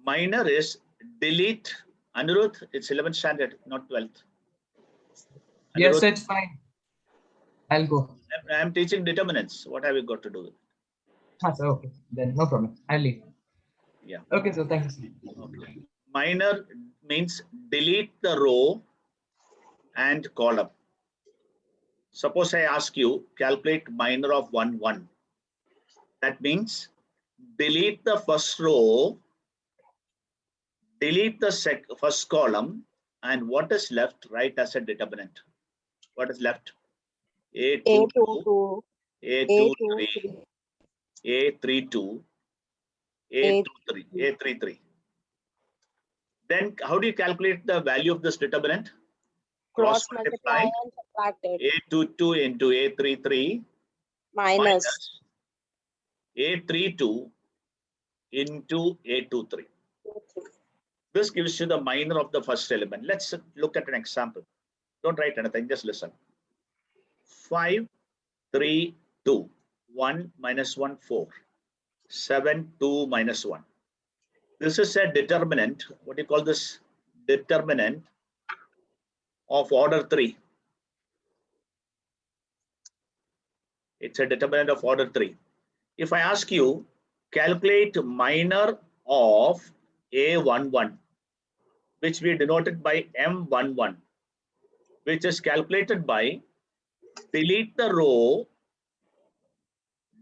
Minor is delete. Anirudh, it's 11th standard, not 12th. Yes, Anirudh, it's fine. I'll go. I'm teaching determinants. What have you got to do with it? Ah, sir, okay. Then no problem. I'll leave. Yeah. Okay, so thank you, sir. Okay. Minor means delete the row and column. Suppose I ask you calculate minor of 1, 1. That means delete the first row, delete the first column, and what is left, write as a determinant. What is left? A22, A23, A32, A23, A33. Then how do you calculate the value of this determinant? Cross multiply and subtract it. A22 into A33 minus A32 into A23. This gives you the minor of the first element. Let's look at an example. Don't write anything, just listen. 5, 3, 2. 1 minus 1, 4. 7, 2 minus 1. This is a determinant. What do you call this? Determinant of order 3. It's a determinant of order 3. If I ask you, calculate minor of A11, which we denoted by M11, which is calculated by delete the row,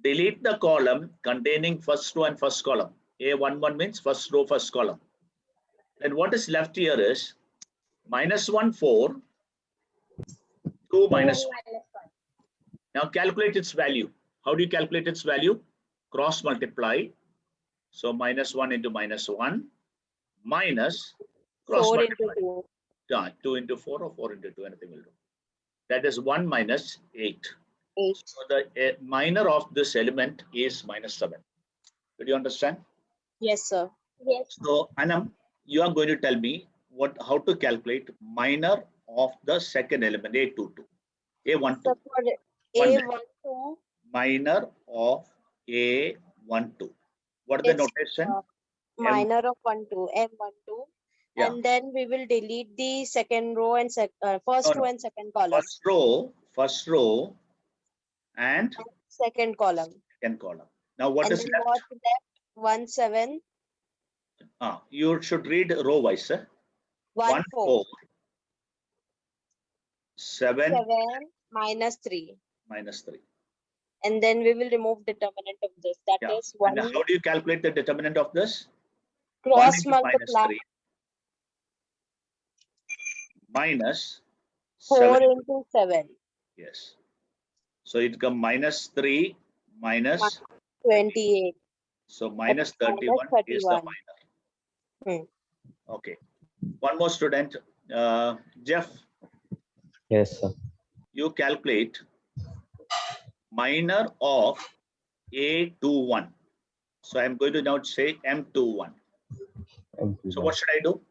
delete the column containing first row and first column. A11 means first row, first column. Then what is left here is minus 1, 4, 2 minus 1. Now calculate its value. How do you calculate its value? Cross multiply. So minus 1 into minus 1 minus cross 4 multiply. into 2. Yeah, 2 into 4 or 4 into 2, anything will do. That is 1 minus 8. 8. So the minor of this element is minus 7. Did you understand? Yes, sir. Yes. So Anam, you are going to tell me how to calculate minor of the second element, A22. A12. So for A12. Minor of A12. What is the notation? Minor of 1, 2, M12. Yeah. And then we will delete the second row and first row and second column. First row and second column. Second column. Now what is left? What's left? 1, 7. You should read row wise. 1, 4. 7 minus 3. Minus 3. And then we will remove determinant of this. That is 1. And how do you calculate the determinant of this? Cross multiply. Minus 4 into 7. Yes. So it becomes minus 3 minus 28. So minus 31 is the minor. Okay. One more student. Jeff. Yes, sir. You calculate minor of A21. So I'm going to now say M21. M21. So what should I do?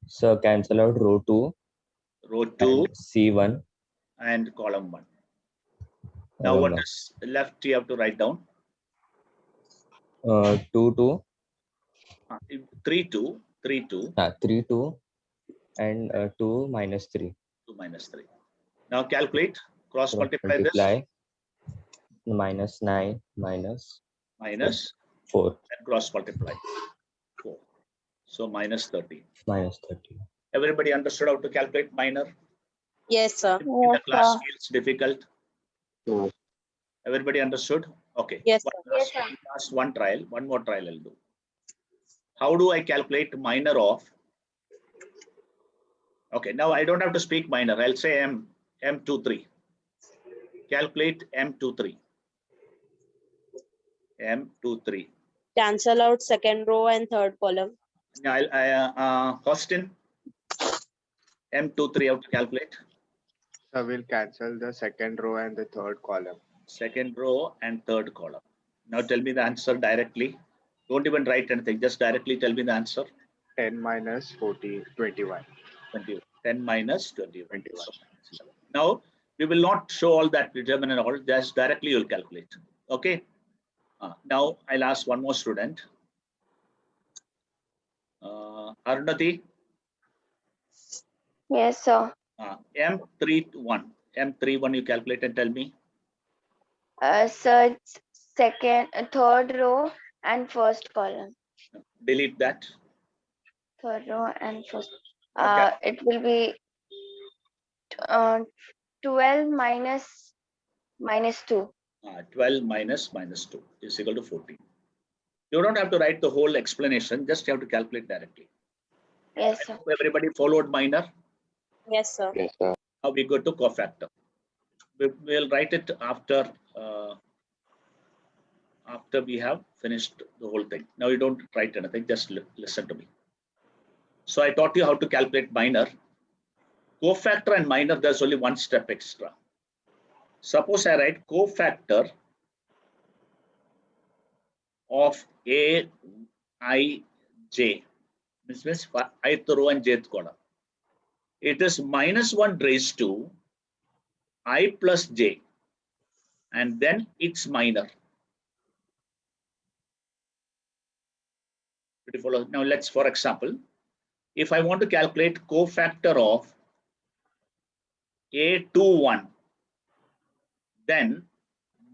So cancel out row 2. Row 2. C1. And column 1. Now what is left you have to write down? 2, 2. 3, 2. 3, 2. 3, 2. And 2 minus 3. 2 minus 3. Now calculate. Cross multiply this. Minus 9 minus 4. And cross multiply. 4. So minus 30. Minus 30. Everybody understood how to calculate minor? Yes, sir. In the class feels difficult. Everybody understood? Okay. Yes, sir. Last one trial. One more trial I'll do. How do I calculate minor of? Okay, now I don't have to speak minor. I'll say M23. Calculate M23. M23. Cancel out second row and third column. Austin, M23 how to calculate? So we'll cancel the second row and the third column. Second row and third column. Now tell me the answer directly. Don't even write anything. Just directly tell me the answer. 10 minus 21. 10 minus 21. Now we will not show all that determinant all. Just directly you'll calculate. Okay. Now I'll ask one more student. Arundhati, Yes, sir. M31. M31 you calculate and tell me. So it's third row and first column. Delete that. Third row and first. Okay. It will be 12 minus 2. 12 minus 2 is equal to 14. You don't have to write the whole explanation, just you have to calculate directly. Yes, sir. Everybody followed minor. Yes, sir. Yes, sir. Now we go to cofactor. We'll write it after we have finished the whole thing. Now you don't write anything, just listen to me. So I taught you how to calculate minor. Cofactor and minor, there's only one step extra. Suppose I write cofactor of A, I, J. This means ith row and jth column. It is -1 raised to I plus j, and then it's minor. Beautiful. Now let's, for example, if I want to calculate cofactor of A21, then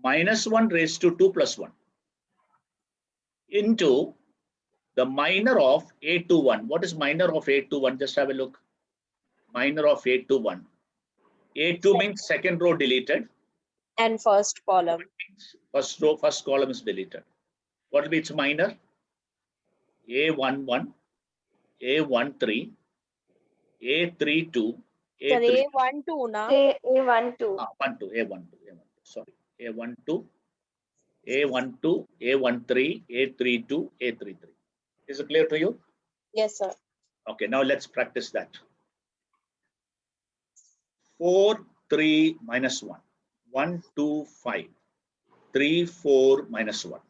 -1 raised to 2 plus 1 into the minor of A21. What is minor of A21? Just have a look. Minor of A21. A2 means second row deleted. And first column. First row, first column is deleted. What will be its minor? A11, A13, A32, Sir, A3. A12 na? Say A12. A12. Sorry, A12, A12, A13, A32, A33. Is it clear to you? Yes, sir. Okay, now let's practice that. 4, 3, minus 1. 1, 2, 5. 3, 4, minus 1.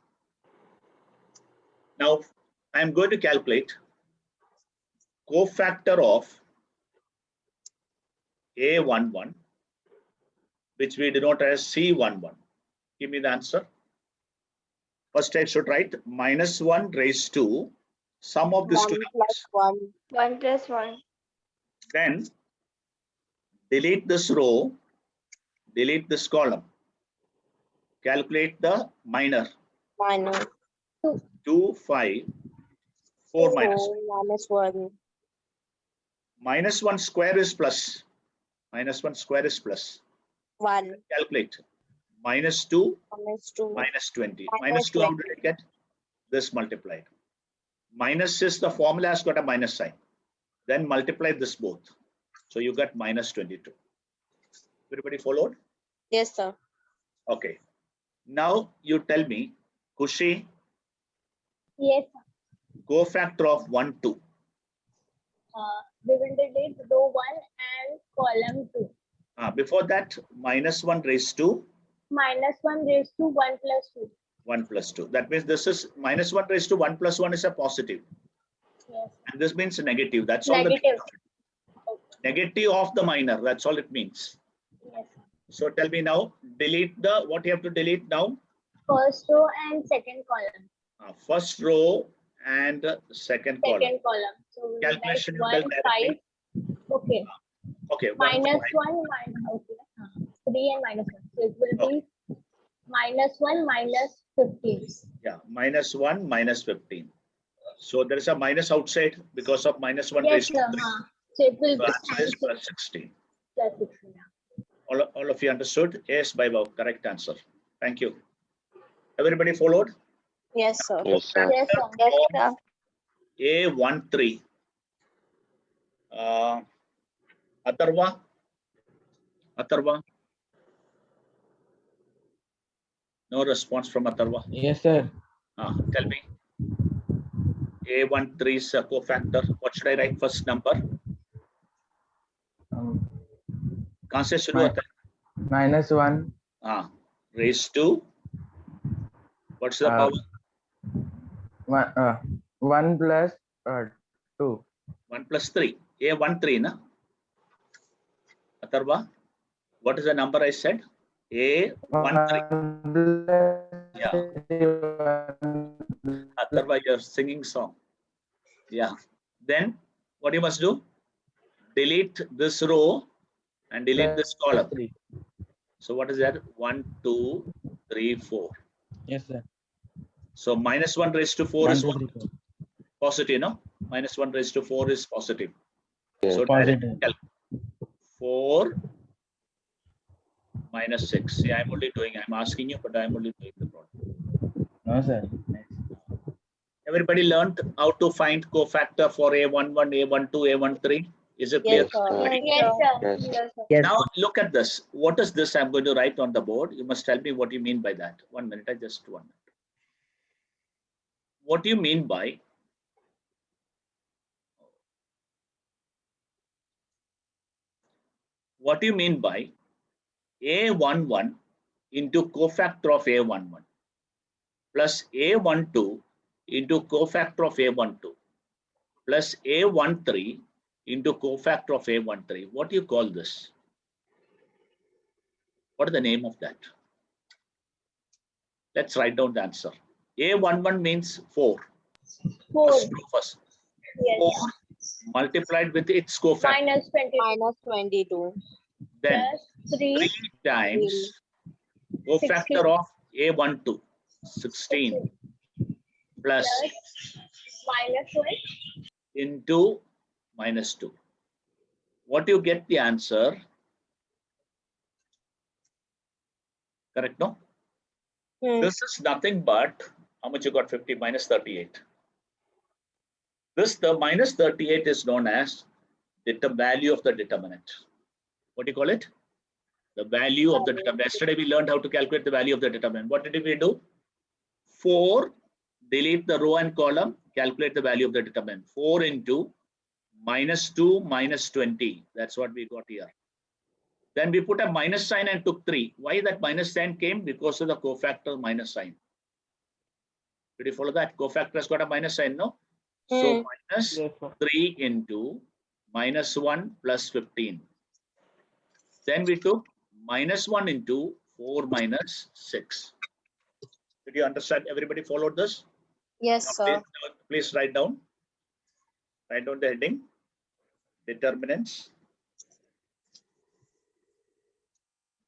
Now, I am going to calculate cofactor of A11, which we denote as C11. Give me the answer. First, I should write -1 raised to sum of these 1 two plus numbers. 1. 1 plus 1. Then delete this row, delete this column. Calculate the minor. Minus 2, 5, 4 minus 4 minus 1. -1 square is plus. -1 square is plus. 1 Calculate. -2, minus 2. -20. Minus -2, how did I get? This multiplied. Minus is the formula has got a minus sign. Then multiply this both. So you got -22. Everybody followed? Yes, sir. Okay. Now you tell me, Kushi, Yes, cofactor of 1, 2. we will delete row 1 and column 2. Before that, -1 raised to -1 raised to 1 plus 2. 1 plus 2. That means this is -1 raised to 1 plus 1 is a positive. Yes. And this means negative. That's all the Negative. negative of the minor. That's all it means. Yes. So tell me now, delete the, what you have to delete now? First row and second column. First row and second column. Second column. So we will Calculation you write tell 1, 5. directly. Okay. Okay. -1 okay. 3 and -1. So it will be -1 minus 15. Yeah, -1 minus 15. So there is a minus outside because of -1 Yes, raised to sir. 3. So it will So be answer is plus 16. plus 16. Yeah. All of you understood? Yes, by Bob. Correct answer. Thank you. Everybody followed? Yes, sir. Yes, sir. Yes, sir. Yes, sir. A13. Atharva? No response from Atharva. Yes, sir. Tell me. A13 is a cofactor. What should I write first number? Can't say -1. Raised to. What's the power? 1 plus 2. 1 plus 3. A13, na? Atharva, what is the number I said? A13. Yeah. Atharva, you're singing song. Yeah. Then what you must do? Delete this row and delete this column. 3. So what is that? 1, 2, 3, 4. Yes, sir. So minus 1 raised to 4 1, is 2, what? 3, 4. Positive, no? Minus 1 raised to 4 is positive. Yes. So Positive. directly calculate 4 minus 6. See, I'm only doing, I'm asking you, but I'm only doing the problem. No, sir. Everybody learned how to find cofactor for A11, A12, A13. Is it clear? Yes, sir. Everybody? Yes, sir. Yes. Yes, sir. Yes. Now look at this. What is this I'm going to write on the board? You must tell me what you mean by that. 1 minute, I just 1 minute. What do you mean by A11 into cofactor of A11 plus A12 into cofactor of A12 plus A13 into cofactor of A13? What do you call this? What is the name of that? Let's write down the answer. A11 means 4. 4. First row first. Yes. 4 multiplied with its cofactor. Minus 22. Minus 22. Then Plus 3. 3 times cofactor of A12, 16 plus Plus minus 1. into minus 2. What do you get the answer? Correct, no? This is nothing but, how much you got? 50 minus 38. The minus 38 is known as the value of the determinant. What do you call it? The value of the determinant. Yesterday we learned how to calculate the value of the determinant. What did we do? 4, delete the row and column, calculate the value of the determinant. 4 into minus 2 minus 20. That's what we got here. Then we put a minus sign and took 3. Why that minus sign came? Because of the cofactor minus sign. Did you follow that? Cofactor has got a minus sign, no? So minus 3 into minus 1 plus 15. Then we took minus 1 into 4 minus 6. Did you understand? Everybody followed this? Yes, Now, sir. please write down. Write down the heading. Determinants.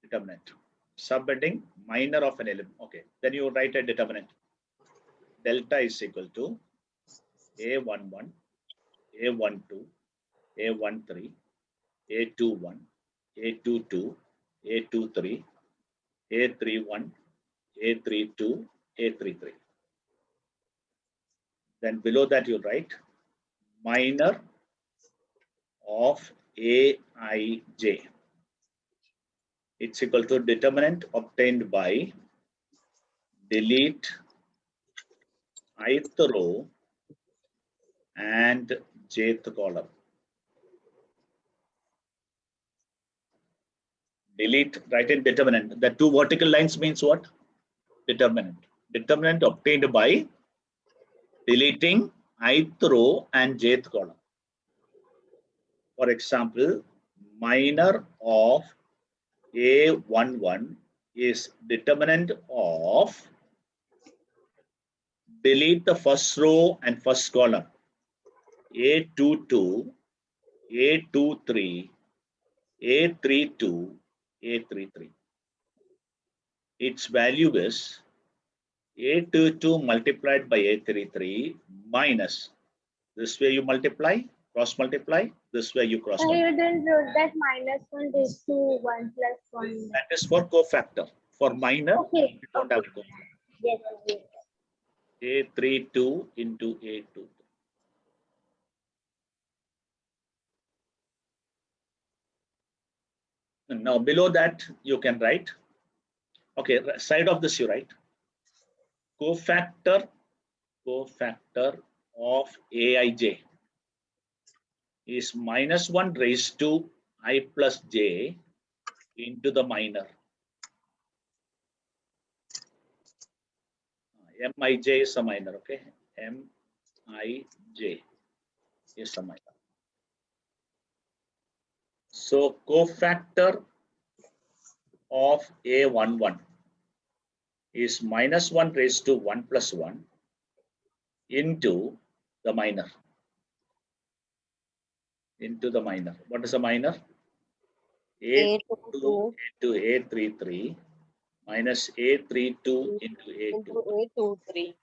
Determinant. Subheading minor of an element. Okay. Then you write a determinant. Delta is equal to A11, A12, A13, A21, A22, A23, A31, A32, A33. Then below that you write minor of Aij. It's equal to determinant obtained by delete ith row and jth column. Delete, write in determinant. The 2 vertical lines means what? Determinant. Determinant obtained by deleting ith row and jth column. For example, minor of A11 is determinant of delete the first row and first column. A22, A23, A32, A33. Its value is A22 multiplied by A33 minus. This way you multiply, cross multiply. This way you cross multiply. You didn't wrote that minus 1 raised to 1 plus 1. That is for cofactor. For minor, Okay. we don't have cofactor. Yes. Yes. A32 into A2. Now below that you can write. Okay, side of this you write. Cofactor of Aij is minus 1 raised to I plus j into the minor. Mij is a minor, okay? Mij is a minor. So cofactor of A11 is minus 1 raised to 1 plus 1 into the minor. into the minor. What is a minor? A22 into A33 minus A32 into into A2. A23.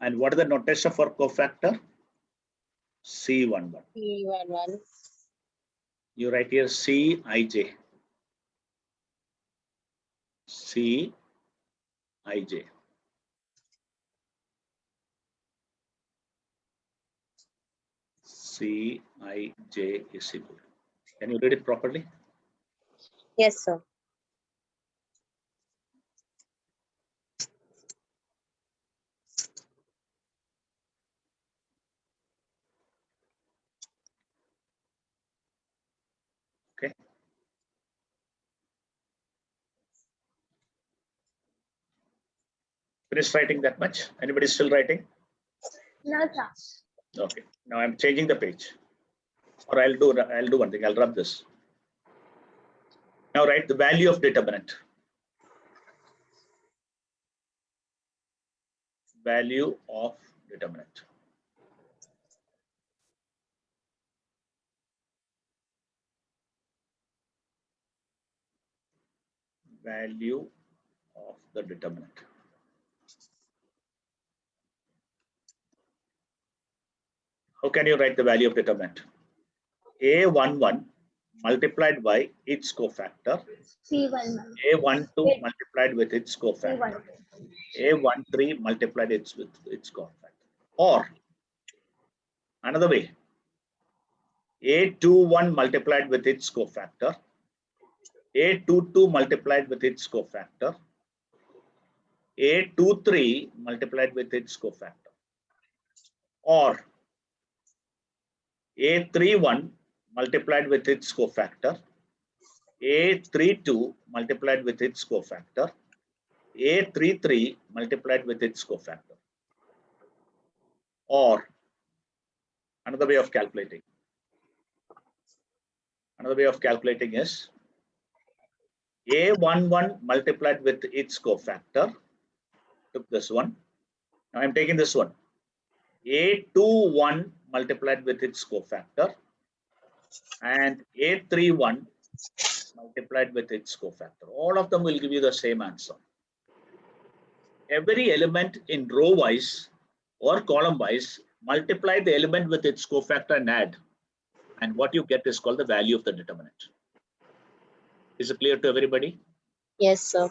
And what is the notation for cofactor? C11. C11. You write here Cij. Cij. Cij is equal. Can you read it properly? Yes, sir. Okay. Finish writing that much? Anybody still writing? No, sir. Okay. Now I'm changing the page. Or I'll do one thing. I'll rub this. Now write the value of determinant. Value of determinant. Value of the determinant. How can you write the value of determinant? A11 multiplied by its cofactor. C11. A12 multiplied with its cofactor. C1. A13 multiplied with its cofactor. Or another way, A21 multiplied with its cofactor. A22 multiplied with its cofactor. A23 multiplied with its cofactor. Or A31 multiplied with its cofactor. A32 multiplied with its cofactor. A33 multiplied with its cofactor. Or another way of calculating. Another way of calculating is A11 multiplied with its cofactor. Took this one. Now I'm taking this one. A21 multiplied with its cofactor. And A31 multiplied with its cofactor. All of them will give you the same answer. Every element in row wise or column wise, multiply the element with its cofactor and add. And what you get is called the value of the determinant. Is it clear to everybody? Yes, sir.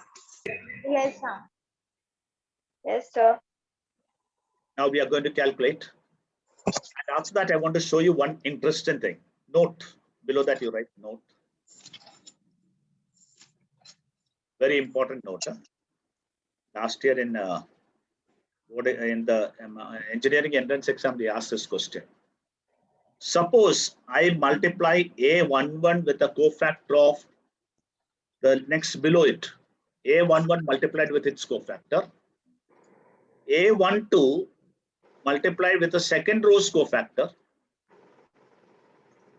Yes, sir. Yes, sir. Now we are going to calculate. And after that, I want to show you one interesting thing. Note. Below that you write note. Very important note. Huh? Last year in the engineering entrance exam, they asked this question. Suppose I multiply A11 with a cofactor of the next below it. A11 multiplied with its cofactor. A12 multiplied with the second row's cofactor.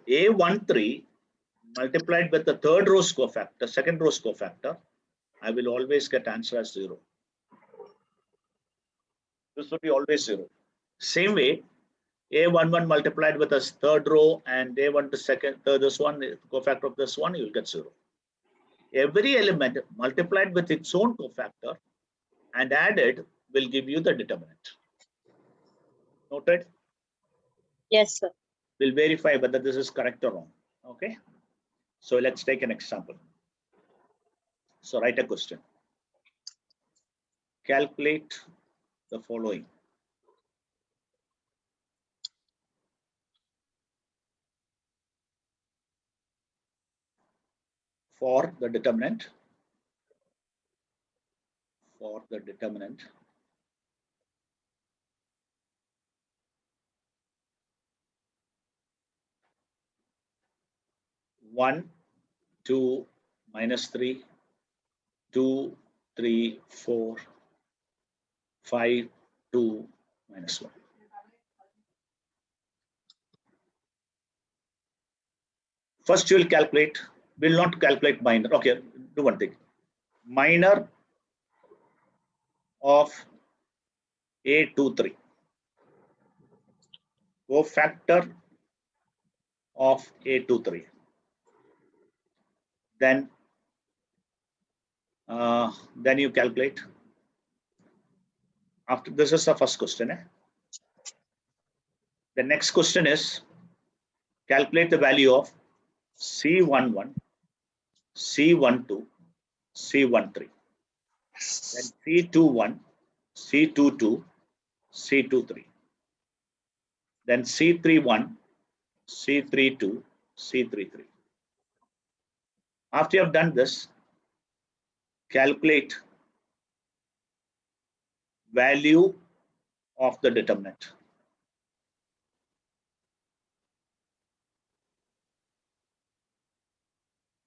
A13 multiplied with the third row's cofactor, second row's cofactor. I will always get answer as 0. This would be always 0. Same way, A11 multiplied with a third row and A1 to second, this one, cofactor of this one, you will get 0. Every element multiplied with its own cofactor and added will give you the determinant. Noted? Yes, sir. We'll verify whether this is correct or wrong. Okay. So let's take an example. So write a question. Calculate the following. For the determinant. For the determinant. One, 2, minus 3, 2, 3, 4, 5, 2, minus 1. First, you will calculate Will not calculate minor. Okay, do one thing. Minor of A23. Cofactor of A23. Then you calculate. After this is the first question. The next question is calculate the value of C11, C12, C13. Then C21, C22, C23. Then C31, C32, C33. After you have done this, calculate value of the determinant.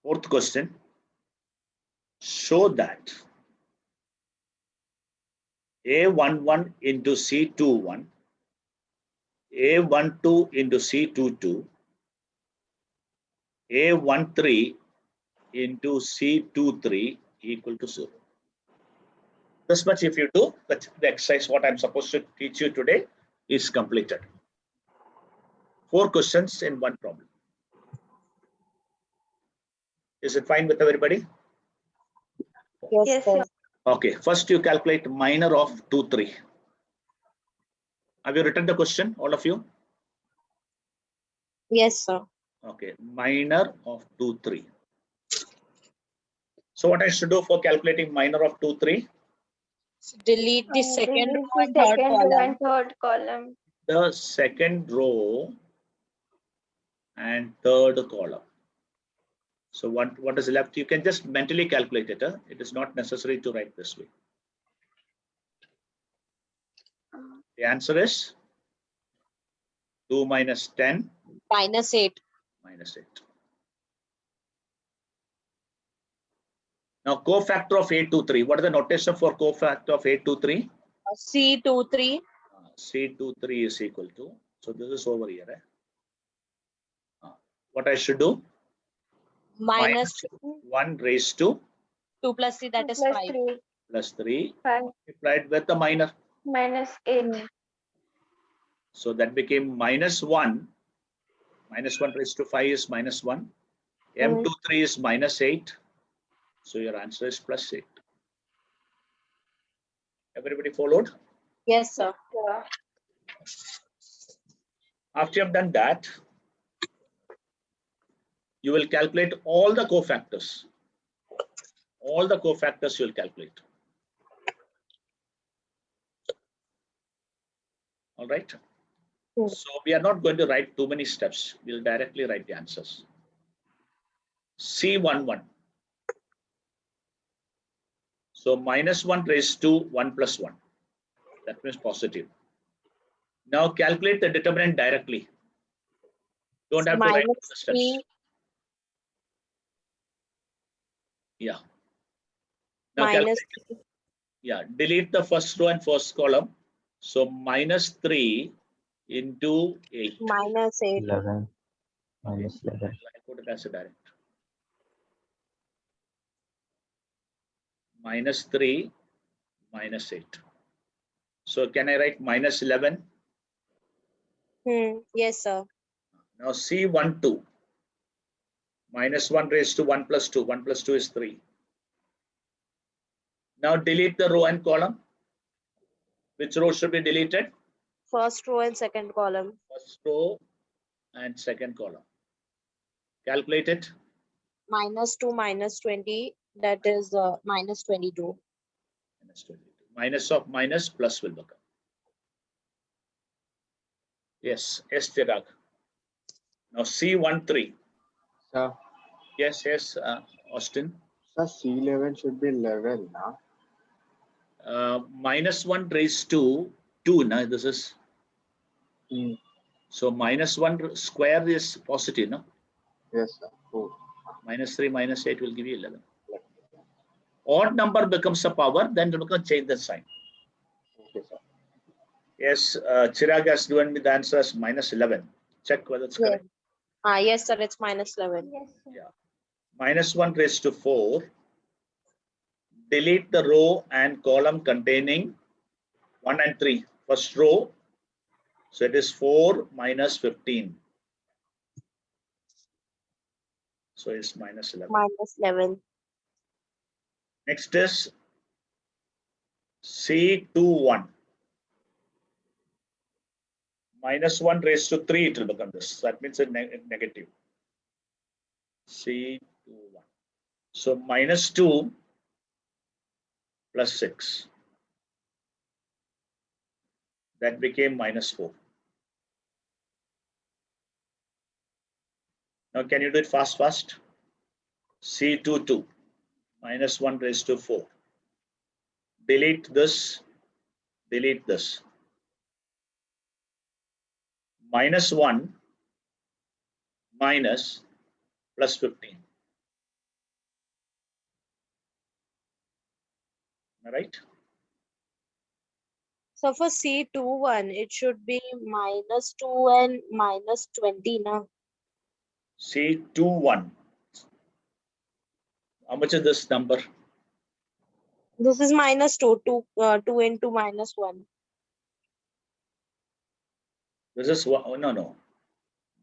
Fourth question, show that A11 into C21, A12 into C22, A13 into C23 equal to 0. This much if you do, the exercise what I'm supposed to teach you today is completed. 4 questions in 1 problem. Is it fine with everybody? Yes, sir. Okay, first you calculate minor of 2, 3. Have you written the question, all of you? Yes, sir. Okay, minor of 2, 3. So what I should do for calculating minor of 2, 3? Delete the second Delete row the and third second row column. and third column. The second row and third column. So what is left? You can just mentally calculate it. It is not necessary to write this way. The answer is 2 minus 10 Minus 8. minus 8. Now cofactor of A23. What is the notation for cofactor of A23? C23. C23 is equal to. So this is over here. What I should do? Minus 1 raised to 2 plus 3, that is Plus 5. 3, plus 3 5, multiplied with the minor. minus 8. So that became minus 1. Minus 1 raised to 5 is minus 1. M23 is minus 8. So your answer is plus 8. Everybody followed? Yes, sir. Yeah. After you have done that, you will calculate all the cofactors. All the cofactors you will calculate. All right. So we are not going to write too many steps. We'll directly write the answers. C11. So minus 1 raised to 1 plus 1. That means positive. Now calculate the determinant directly. Don't have to write Minus the steps. 3. Yeah. Now Minus calculate. Yeah. Delete the first row and first column. So minus 3 into 8. minus 8. 11 minus 11. I put it as a direct. Minus 3 minus 8. So can I write minus 11? Yes, sir. Now C12. Minus 1 raised to 1 plus 2. 1 plus 2 is 3. Now delete the row and column. Which row should be deleted? First row and second column. First row and second column. Calculate it. Minus 2 minus 20. That is minus 22. Minus 22. Minus of minus plus will become. Yes, yes, Chirag. Now C13. Sir, Yes, yes, Austin. sir, C11 should be 11 now. Minus 1 raised to 2. Now this is. So minus 1 square is positive. No? Yes, sir. Cool. Minus 3 minus 8 will give you 11. Odd number becomes a power, then you can change the sign. Okay, sir. Yes, Chirag has given me the answer as minus 11. Check whether it's correct. Yes, sir. It's minus 11. Yes, sir. Yeah. minus 1 raised to 4. Delete the row and column containing 1 and 3. First row. So it is 4 minus 15. So it's minus 11. Minus 11. Next is C21. Minus 1 raised to 3, it will become this. That means a negative. C21. So minus 2 plus 6. That became minus 4. Now can you do it fast? C22. Minus 1 raised to 4. Delete this. Delete this. Minus 1 minus plus 15. Am I right? So for C21, it should be minus 2 and minus 20 now. C21. How much is this number? This is minus 2, 2 into minus 1. This is one. Oh, no.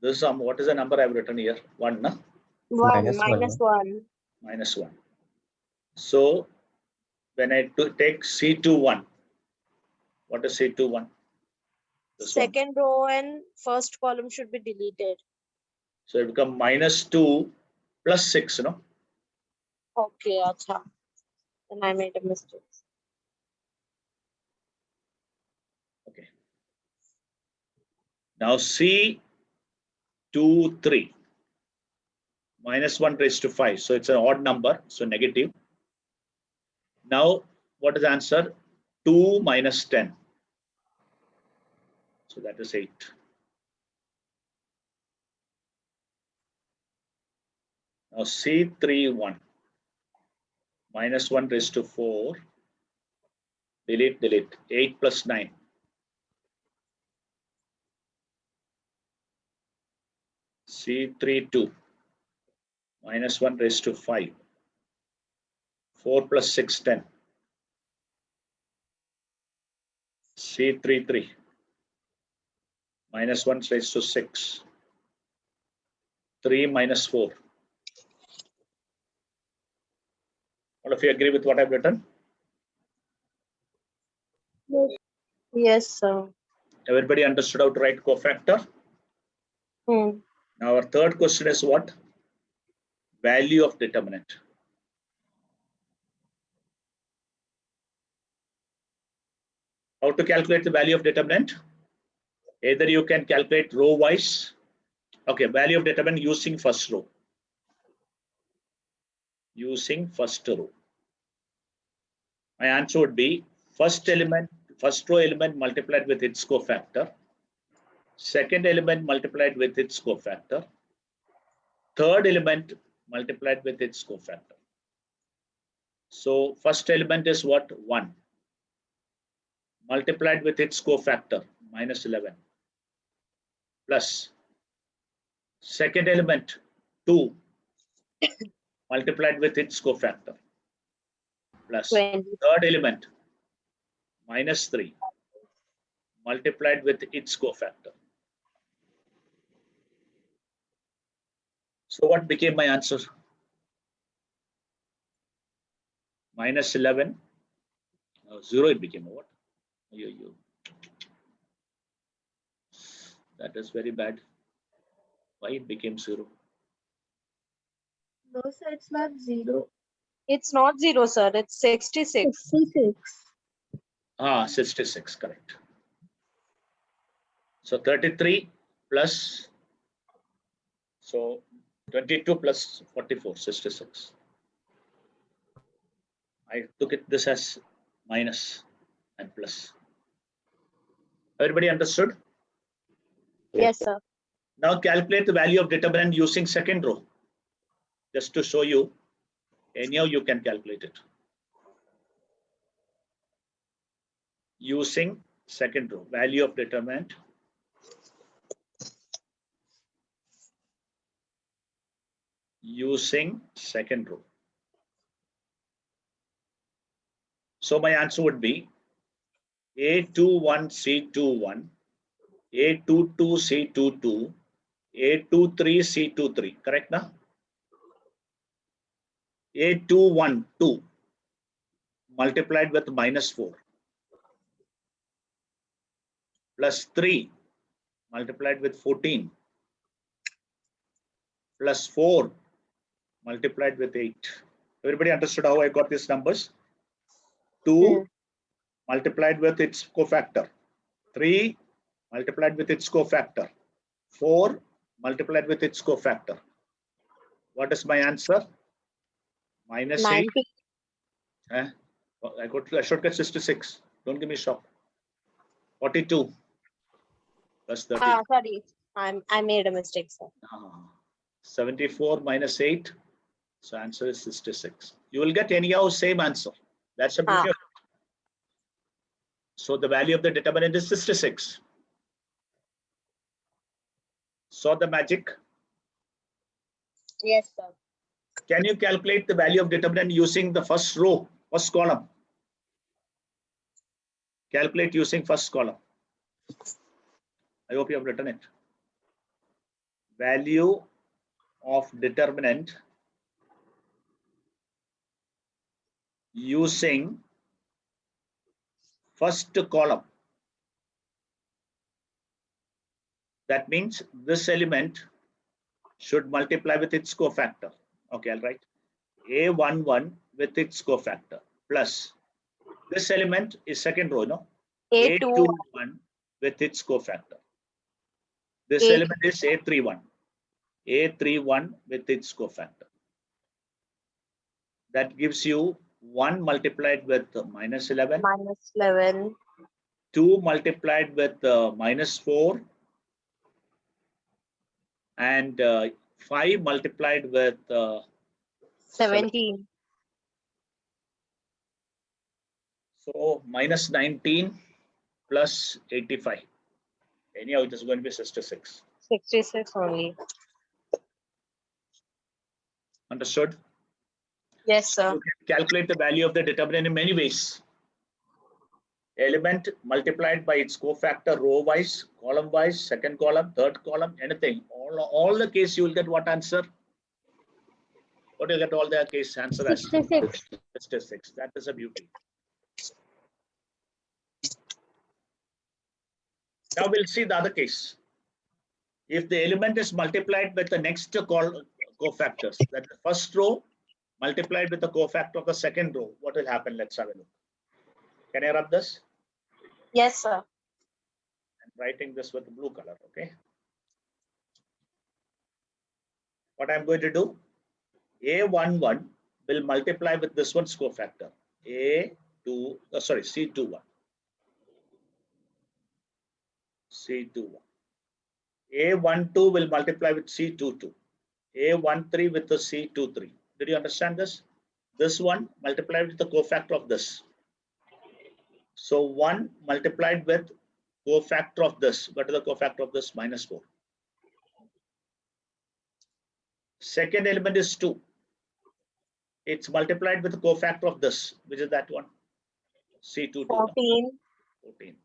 This is what is the number I've written here? 1, no? 1, Minus minus 1. Minus 1. So when I take C21, what is C21? This one. Second row and first column should be deleted. So it becomes minus 2 plus 6, no? Okay, acha. Then I made a mistake. Okay. Now C23. Minus 1 raised to 5. So it's an odd number, so negative. Now what is the answer? 2 minus 10. So that is 8. Now C31. Minus 1 raised to 4. Delete. 8 plus 9. C32. Minus 1 raised to 5. 4 plus 6, 10. C33. Minus 1 raised to 6. 3 minus 4. All of you agree with what I've written? Yes, sir. Everybody understood how to write cofactor? Now our third question is what? Value of determinant. How to calculate the value of determinant? Either you can calculate row wise. Okay, value of determinant using first row. Using first row. My answer would be first row element multiplied with its cofactor. Second element multiplied with its cofactor. Third element multiplied with its cofactor. So first element is what? 1. Multiplied with its cofactor, minus 11. Plus second element, 2. Multiplied with its cofactor. Plus 20. third element, minus 3. Multiplied with its cofactor. So what became my answer? Minus 11. 0 it became. What? That is very bad. Why it became 0? No, sir, it's not 0. It's not 0, sir. It's 66. 66. 66, correct. So 33 plus, so 22 plus 44, 66. I took this as minus and plus. Everybody understood? Yes, sir. Now calculate the value of determinant using second row. Just to show you, anyhow you can calculate it. Using second row, value of determinant. using second row. So my answer would be A21C21, A22C22, A23C23. Correct now? A212 multiplied with -4 plus 3 multiplied with 14 plus 4 multiplied with 8. Everybody understood how I got these numbers? 2 multiplied with its cofactor, 3 multiplied with its cofactor, 4 multiplied with its cofactor. What is my answer? Minus 8. 90. I should get 66. Don't give me shock. 42 plus 30. Sorry, I made a mistake, sir. 74 minus 8. So answer is 66. You will get anyhow same answer. That's the beauty of it. So the value of the determinant is 66. Saw the magic? Yes, sir. Can you calculate the value of determinant using the first row, first column? Calculate using first column. I hope you have written it. Value of determinant using first column. That means this element should multiply with its cofactor. Okay, I'll write A11 with its cofactor plus this element is second row, no? A21 with its cofactor. This element is A31. A31 with its cofactor. That gives you 1 multiplied with -11. -11. 2 multiplied with -4. And 5 multiplied with 17. So -19 plus 85. Anyhow, it is going to be 66. 66 only. Understood? Yes, sir. You can calculate the value of the determinant in many ways. Element multiplied by its cofactor row wise, column wise, second column, third column, anything. All the case you will get what answer? What do you get all the case answer as? 66. 66. That is a beauty. Now we'll see the other case. If the element is multiplied with the next cofactors, that the first row multiplied with the cofactor of the second row, what will happen? Let's have a look. Can I rub this? Yes, sir. I'm writing this with the blue color, okay? What I'm going to do, A11 will multiply with this one's cofactor, C21. C21. A12 will multiply with C22. A13 with the C23. Did you understand this? This one multiplied with the cofactor of this. So 1 multiplied with cofactor of this. What is the cofactor of this? -4. Second element is 2. It's multiplied with the cofactor of this, which is that one. C22. 14. 14.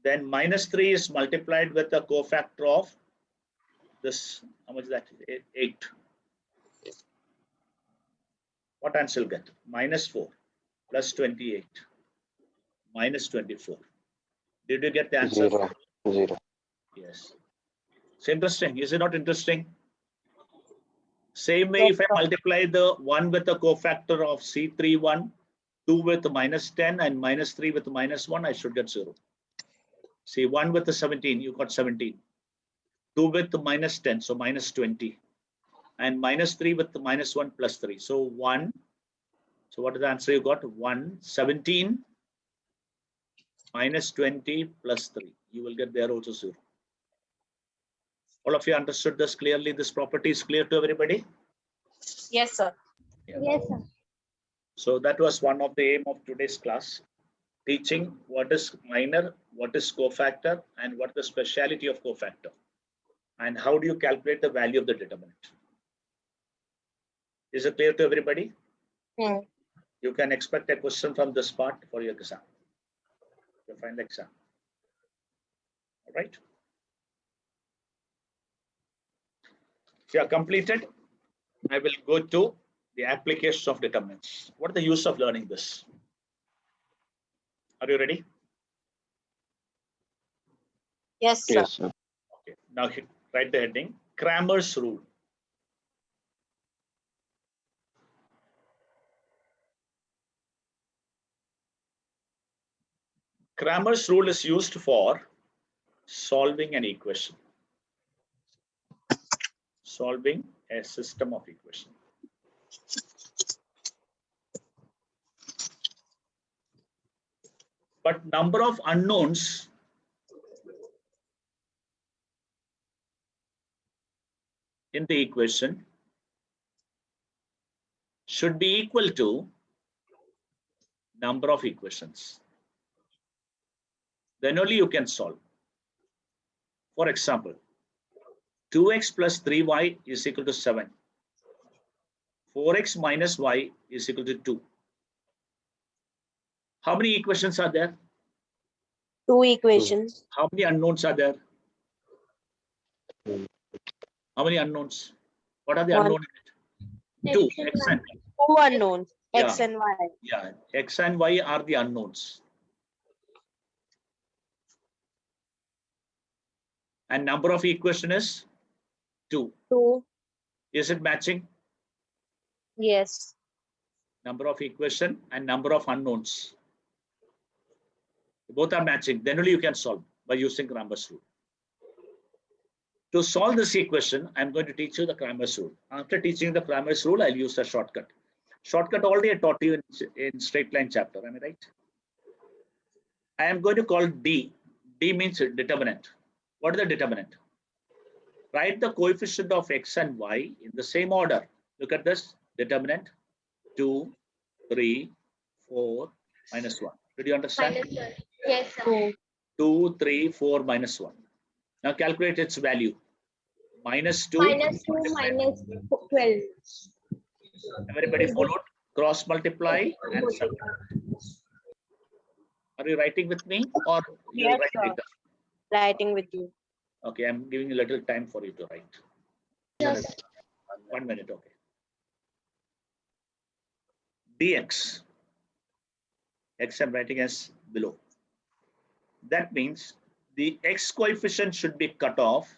Then -3 is multiplied with the cofactor of this. How much is that? 8. What answer will get? -4 plus 28 minus 24. Did you get the answer? 0, 0. Yes. It's interesting. Is it not interesting? Same way, if I multiply the 1 with the cofactor of C31, 2 with the -10 and -3 with the -1, I should get 0. See, 1 with the 17, you got 17. 2 with the -10, so -20. And -3 with the -1 plus 3. So 1. So what is the answer you got? 1, 17 minus 20 plus 3. You will get there also 0. All of you understood this clearly? This property is clear to everybody? Yes, sir. Yeah. Yes, sir. So that was one of the aim of today's class. Teaching what is minor, what is cofactor, and what is the speciality of cofactor. And how do you calculate the value of the determinant? Is it clear to everybody? Hmm. You can expect a question from this part for your exam, your final exam. All right. If you are completed, I will go to the application of determinants. What is the use of learning this? Are you ready? Yes, sir. Yes, sir. Okay. Now write the heading, Cramer's rule. Cramer's rule is used for solving an equation. Solving a system of equations. But number of unknowns in the equation should be equal to number of equations. Then only you can solve. For example, 2x plus 3y is equal to 7. 4x minus y is equal to 2. How many equations are there? 2 equations. How many unknowns are there? How many unknowns? What are the One. unknowns in it? 2. X and X Y. and 2 unknowns, X Yeah. and Y. yeah, x and y are the unknowns. And number of equation is 2. 2. Is it matching? Yes. Number of equation and number of unknowns. Both are matching. Then only you can solve by using Cramer's rule. To solve this equation, I'm going to teach you the Cramer's rule. After teaching the Cramer's rule, I'll use a shortcut. Shortcut already I taught you in straight line chapter. Am I right? I am going to call D. D means determinant. What is the determinant? Write the coefficient of x and y in the same order. Look at this. Determinant 2, 3, 4, minus 1. Did you understand? Minus 1. Yes, sir. 2. 2, 3, 4, minus 1. Now calculate its value. Minus 2. Minus 2 minus 12. Everybody followed? Cross multiply and subtract. Are you writing with me or you Yes, write sir. later? Writing with you. Okay, I'm giving you a little time for you to write. Yes. 1 minute, okay. Dx. X I'm writing as below. That means the x coefficient should be cut off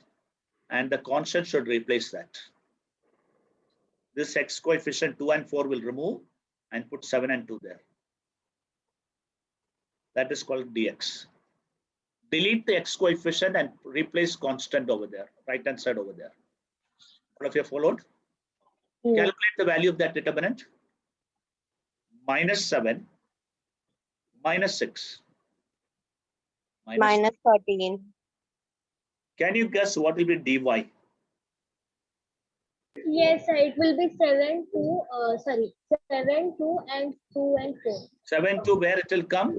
and the constant should replace that. This x coefficient 2 and 4 will remove and put 7 and 2 there. That is called dx. Delete the x coefficient and replace constant over there, right hand side over there. All of you followed? Hmm. Calculate the value of that determinant. Minus 7, minus 6. Minus 13. Can you guess what will be dy? Yes, sir. It will be 7, 2, 7, 2, and 2 and 4. 7 to where it will come?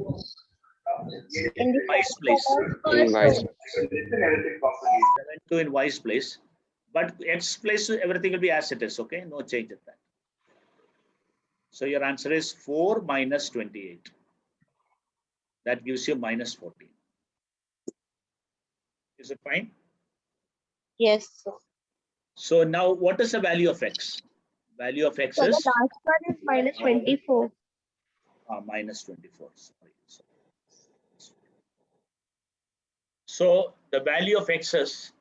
In the Y's place. First Vice. row. 7 to in Y's place. But X place, everything will be as it is, okay? No change in that. So your answer is 4 minus 28. That gives you minus 14. Is it fine? Yes, sir. So now what is the value of X? Value of X So the is last one is minus 24. minus 24. Sorry. So the value of X is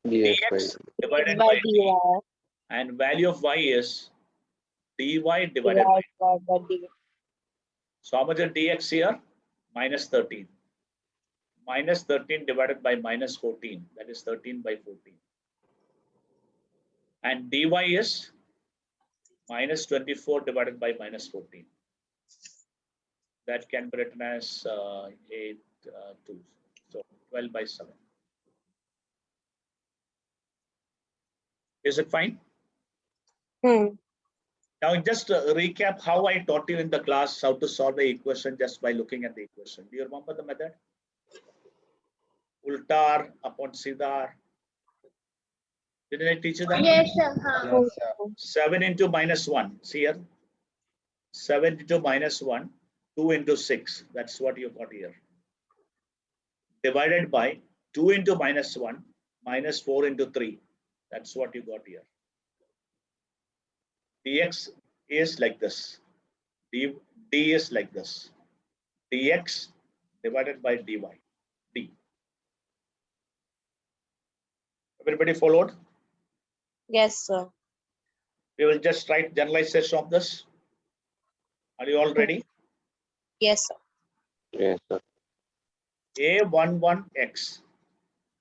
dx divided by By d, dy. and value of y is dy divided by. Divided by d. So how much is dx here? Minus 13. Minus 13 divided by minus 14. That is 13 by 14. And dy is minus 24 divided by minus 14. That can be written as 8, 2. So 12 by 7. Is it fine? Hmm. Now just recap how I taught you in the class how to solve the equation just by looking at the equation. Do you remember the method? Ultar upon Sidar. Didn't I teach you that? Yes, sir. Yes, sir. 7 into minus 1. See here. 7 into minus 1. 2 into 6. That's what you got here. Divided by 2 into minus 1 minus 4 into 3. That's what you got here. Dx is like this. D is like this. Dx divided by dy. D. Everybody followed? Yes, sir. We will just write generalization of this. Are you all ready? Yes, sir. Yes, sir. A11x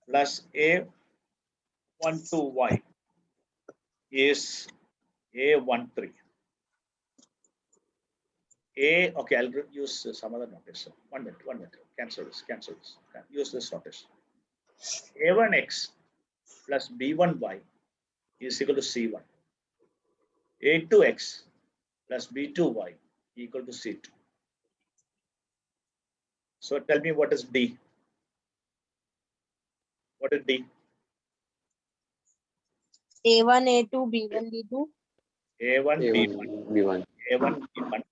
plus A12y is A13. Okay, I'll use some other notation. 1 minute, 1 minute. Cancel this. Use this notation. A1x plus B1y is equal to C1. A2x plus B2y equal to C2. So tell me what is D? What is D? A1, A2, B1, B2. A1, B1, A1, B1. A1, B1,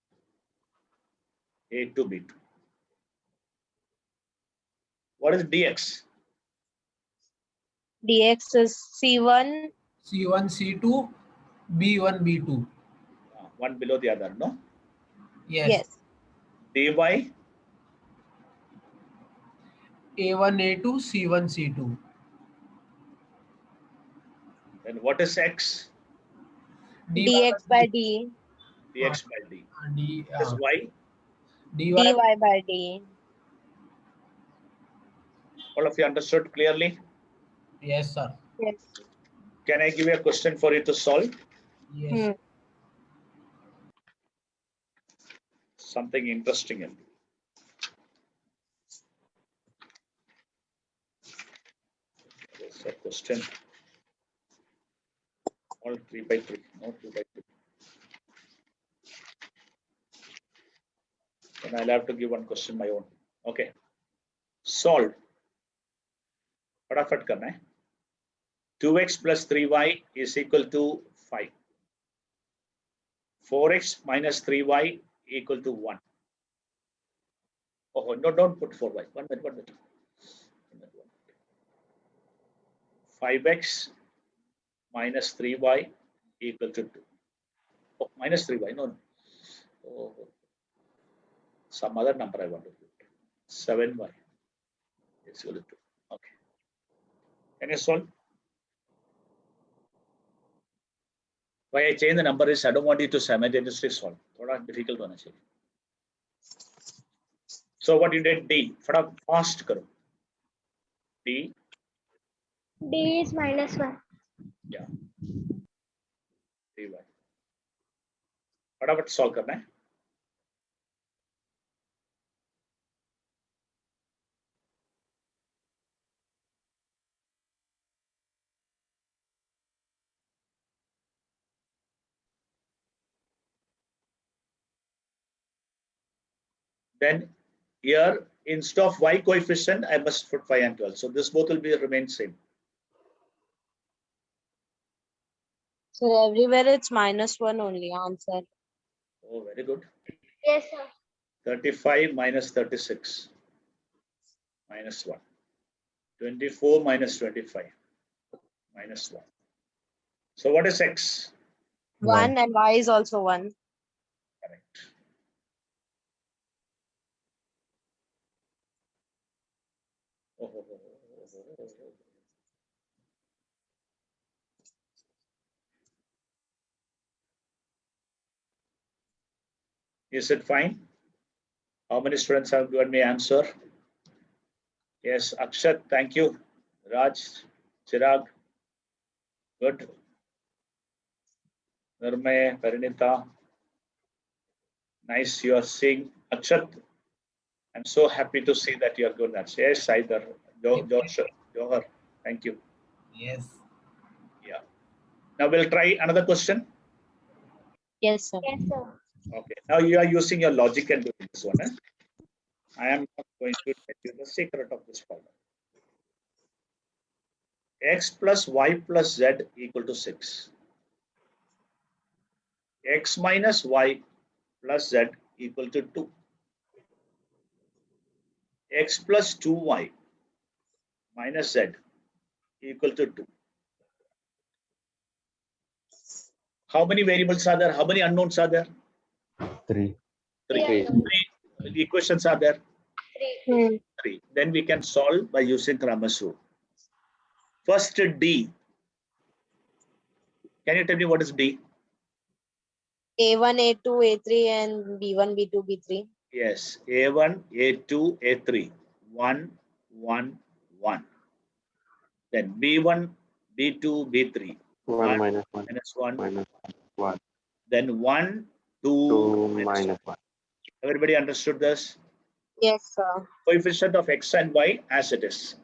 A2, B2. What is dx? Dx is C1. C1, C2, B1, B2. One below the other, no? Yes. Yes. dy, A1, A2, C1, C2. then what is x? Dx by D. Dx by d. D, What is y? dy, Dy by D. All of you understood clearly? yes, sir. Yes. Can I give you a question for you to solve? Yes. Something interesting in there's a question. All 3 by 3, not 2 by 2. Then I'll have to give one question my own. Okay. Solve. फटाफट करना है. 2x plus 3y is equal to 5. 4x minus 3y equal to 1. Oh, no, don't put 4y. 1 minute, 1 minute. 5x minus 3y equal to 2. Oh, minus 3y, no. Oh, some other number I want to put. 7y is equal to 2. Okay. Can you solve? Why I change the number is I don't want you to simultaneously solve. Thoda difficult होना चाहिए. So what you did D, fast करो. D. D is -1. Yeah. dy. फटाफट solve करना है. Then here instead of y coefficient, I must put 5 and 12. So this both will be remain same. So everywhere it's -1 only answer. Oh, very good. Yes, sir. 35 minus 36 minus 1. 24 minus 25 minus 1. So what is x? 1 and y is also 1. Correct. Oh. Is it fine? How many students have given me answer? Yes, Akshat, thank you. Raj, Chirag, good. Nirmay, Parinita, nice you are seeing. Akshat, I'm so happy to see that you are good at. Yes, either. Johar, thank you. Yes. Yeah. Now we'll try another question. Yes, sir. Yes, sir. Okay. Now you are using your logic and doing this one. I am not going to tell you the secret of this problem. X plus Y plus Z equal to 6. X minus Y plus Z equal to 2. X plus 2Y minus Z equal to 2. How many variables are there? How many unknowns are there? 3. Three. Three equations are there? Hmm. 3. Then we can solve by using Kramer's rule. First D. Can you tell me what is D? A1, A2, A3, and B1, B2, B3. Yes, A1, A2, A3. 1, 1, 1. Then B1, B2, B3. 1 minus 1 minus 1. minus 1. Then 1, 2, 2 minus minus 1. 1. Everybody understood this? Yes, sir. Coefficient of X and Y as it is.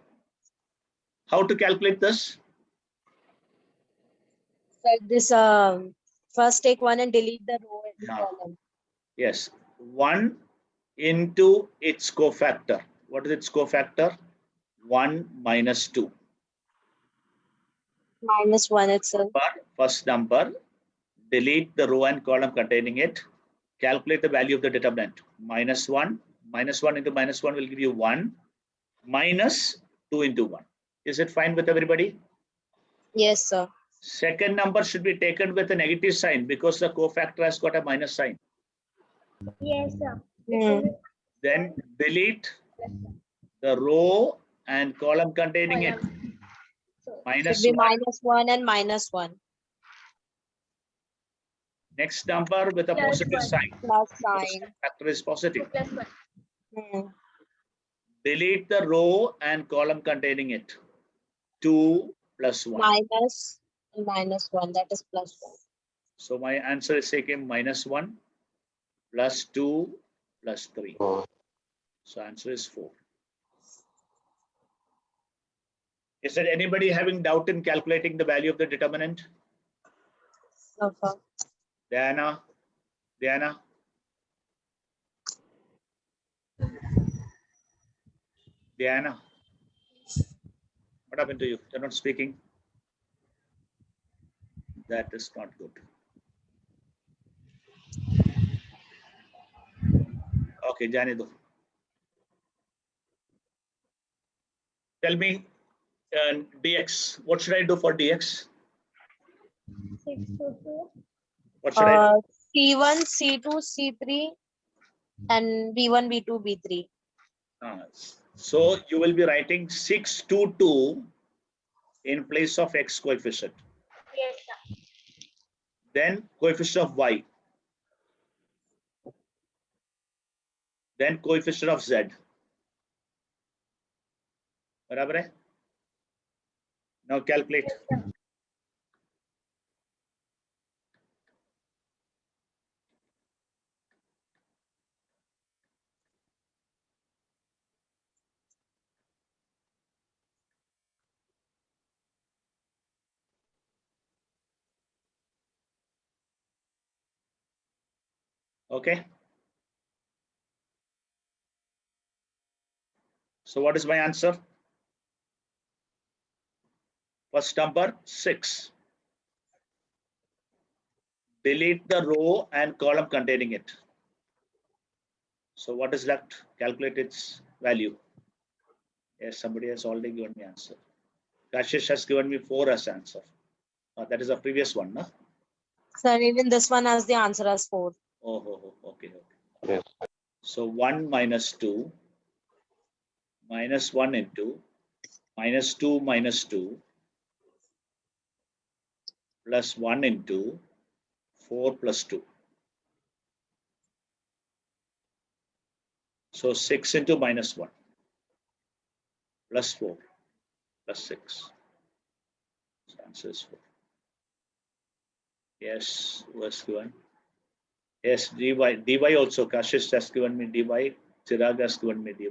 How to calculate this? So this first take one and delete the row and Yeah. column. Yes, 1 into its cofactor. What is its cofactor? 1 minus 2. -1 itself. First number, delete the row and column containing it. Calculate the value of the determinant. -1. -1 into -1 will give you 1. Minus 2 into 1. Is it fine with everybody? Yes, sir. Second number should be taken with a negative sign because the cofactor has got a minus sign. Yes, sir. Hmm. Then delete the row and column containing it. So, Should be -1. -1 and -1. Next number with a Plus positive 1. sign. Plus Because sign. factor is positive. Plus 1. Hmm. Delete the row and column containing it. 2 plus 1. -1. That is +1. So my answer is taken -1 plus 2 plus 3. 4. So answer is 4. Is there anybody having doubt in calculating the value of the determinant? No, sir. Diana? Diana? Diana? What happened to you? You're not speaking. That is not good. Okay, Jani do. Tell me dx. What should I do for dx? 6 to 2. What should I do? C1, C2, C3, and B1, B2, B3. So you will be writing 6 to 2 in place of x coefficient. Yes, sir. Then coefficient of y. Then coefficient of z. बराबर है? Now calculate. Yes, sir. Okay. So what is my answer? First number 6. Delete the row and column containing it. So what is left? Calculate its value. Yes, somebody has already given me answer. Kashish has given me 4 as answer. That is the previous one, no? Sir, even this one has the answer as 4. Oh, okay. Yes. So 1 minus 2 minus 1 into minus 2 minus 2 plus 1 into 4 plus 2. So 6 into minus 1 plus 4 plus 6. So answer is 4. Yes, was given. Yes, dy also. Kashish has given me dy. Chirag has given me dy.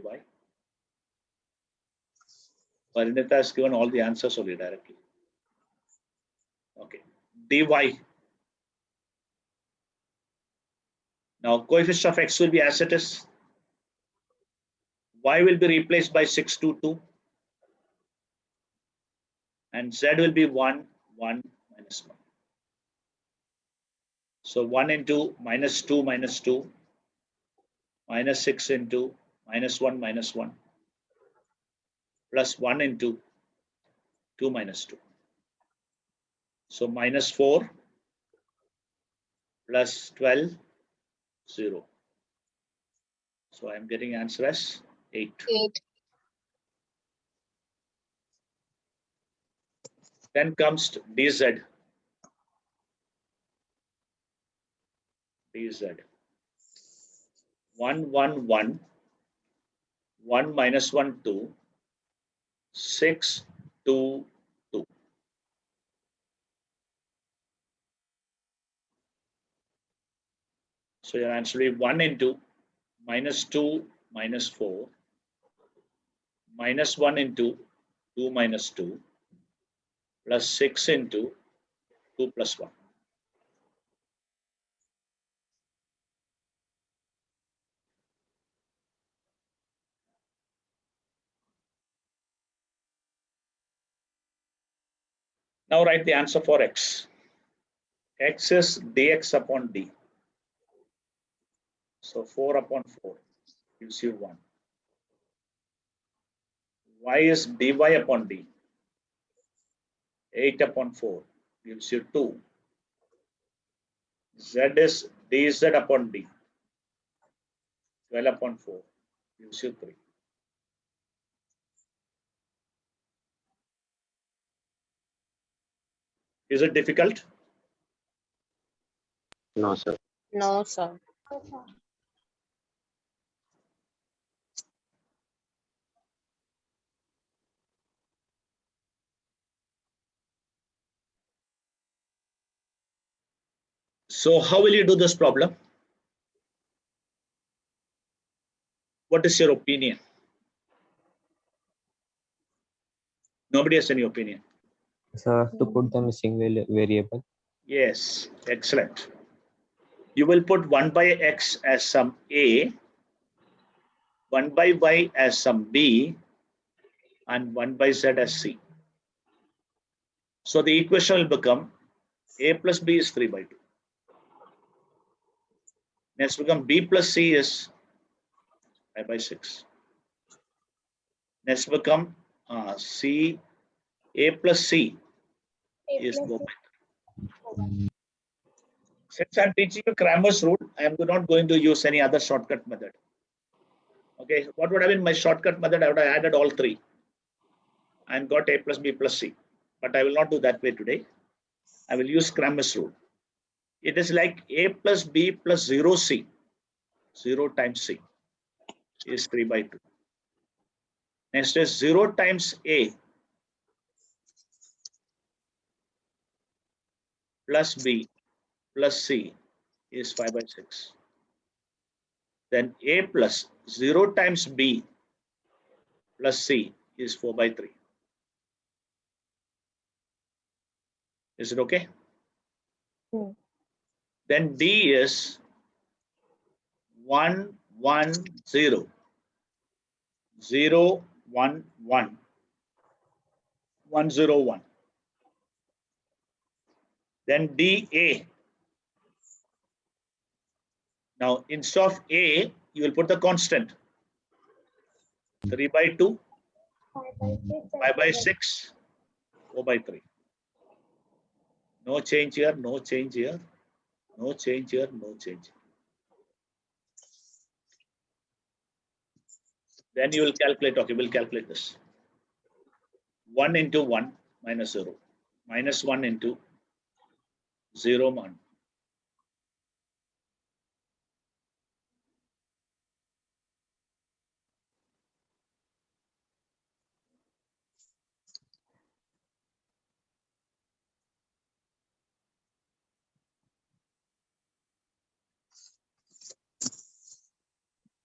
Parinita has given all the answers only directly. Okay, dy. Now coefficient of x will be as it is. Y will be replaced by 6 to 2. and Z will be 1, 1, minus 1. So 1 into minus 2, minus 2, minus 6 into minus 1, minus 1, plus 1 into 2, minus 2. So minus 4 plus 12, 0. So I'm getting answer as 8. 8. Then comes dz. dz. 1, 1, 1, 1 minus 1, 2, 6, 2, 2. So your answer will be 1 into minus 2, minus 4, minus 1 into 2, minus 2, plus 6 into 2 plus 1. Now write the answer for x. X is dx upon d. So 4 upon 4 gives you 1. Y is dy upon d. 8 upon 4 gives you 2. Z is dz upon d. 12 upon 4 gives you 3. Is it difficult? No, sir. No, sir. So how will you do this problem? What is your opinion? Nobody has any opinion. So I have to put the missing variable. Yes, excellent. You will put 1 by x as some a, 1 by y as some b, and 1 by z as c. So the equation will become a plus b is 3 by 2. Next become b plus c is 5 by 6. Next become c, a plus c is 4 by 3. Since I'm teaching you Cramers rule, I am not going to use any other shortcut method. Okay, what would have been my shortcut method? I would have added all 3 and got a plus b plus c. But I will not do that way today. I will use Cramers rule. It is like a plus b plus 0c. 0 times c is 3 by 2. Next is 0 times a plus b plus c is 5 by 6. Then a plus 0 times b plus c is 4 by 3. Is it okay? Hmm. Then d is 1, 1, 0, 0, 1, 1, 1, 0, 1. Then dA. Now instead of a, you will put the constant 3 by 2, 5 by 6, 4 by 3. No change here, no change here, no change here, no change here. Then you will calculate, okay, we'll calculate this. 1 into 1 minus 0, minus 1 into 0, 1.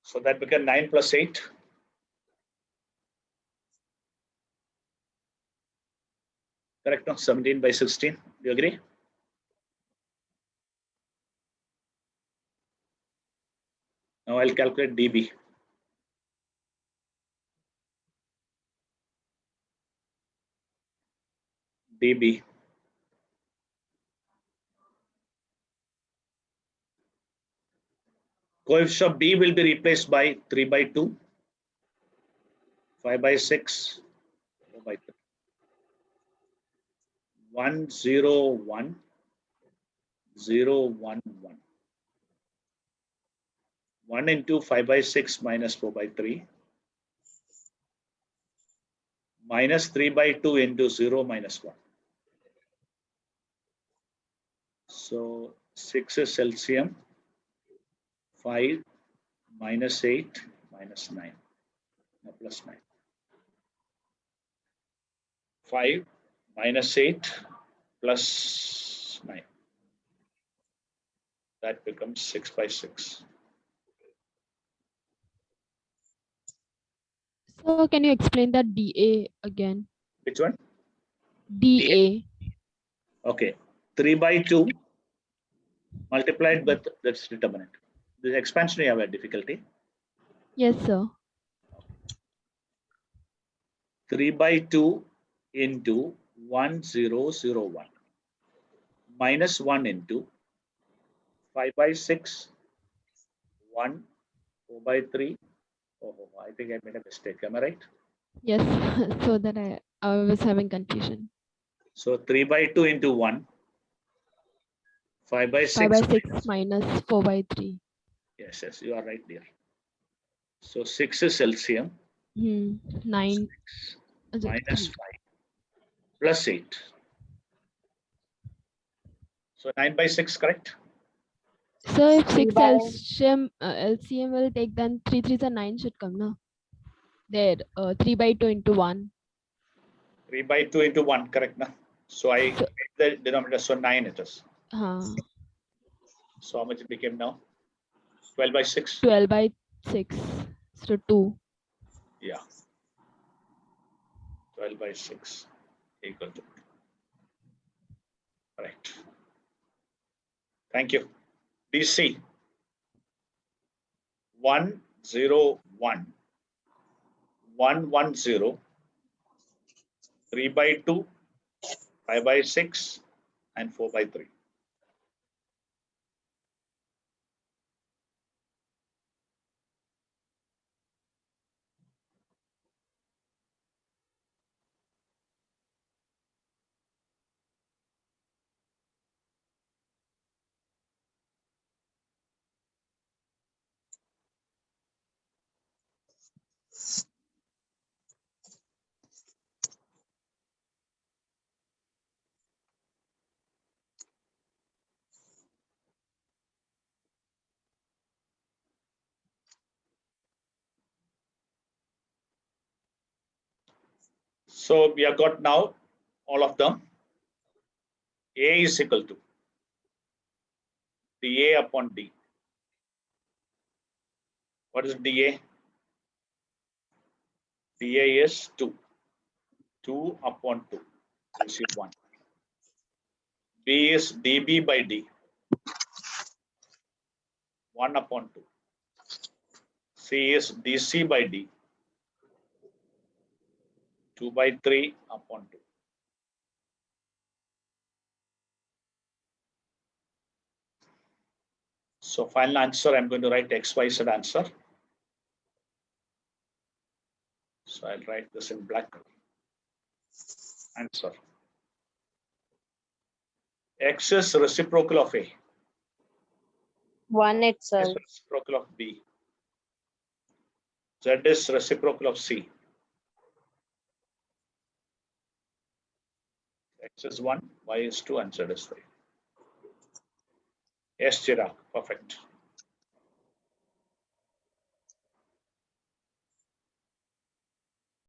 So that became 9 plus 8. Correct, no? 17 by 16. Do you agree? Now I'll calculate dB. dB. Coefficient of B will be replaced by 3 by 2, 5 by 6, 4 by 3. 1, 0, 1, 0, 1, 1. 1 into 5 by 6 minus 4 by 3. Minus 3 by 2 into 0 minus 1. So 6 is LCM. 5 minus 8 minus 9. No, plus 9. 5 minus 8 plus 9. That becomes 6 by 6. So can you explain that dA again? Which one? dA. Okay. 3 by 2 multiplied with this determinant. This expansion you have a difficulty. Yes, sir. 3 by 2 into 1001 minus 1 into 5 by 6, 1, 4 by 3. Oh, I think I made a mistake. Am I right? Yes. So that I was having confusion. So 3 by 2 into 1, 5 by 6. 5 by 6 minus 4 by 3. Yes, yes, you are right, dear. So 6 is LCM. 9 Minus 5 plus 8. So 9 by 6, correct? So if 6 by- LCM will take, then 3 3s and 9 should come, no? There, 3 by 2 into 1. 3 by 2 into 1, correct? Na? So I So- made the denominator, so 9 it is. So how much it became now? 12 by 6? 12 by 6. So 2. Yeah. 12 by 6 equal to 2. Correct. Thank you. DC 1, 0, 1, 1, 1, 0, 3 by 2, 5 by 6, and 4 by 3. So we have got now all of them. A is equal to dA upon D. What is dA? dA is 2. 2 upon 2 gives you 1. B is dB by D. 1 upon 2. C is dC by D. 2 by 3 upon 2. So final answer, I'm going to write XYZ answer. So I'll write this in black. Answer. X is reciprocal of A. 1 Is itself. reciprocal of B. Z is reciprocal of C. X is 1, Y is 2, and Z is 3. Yes, Chirag, perfect.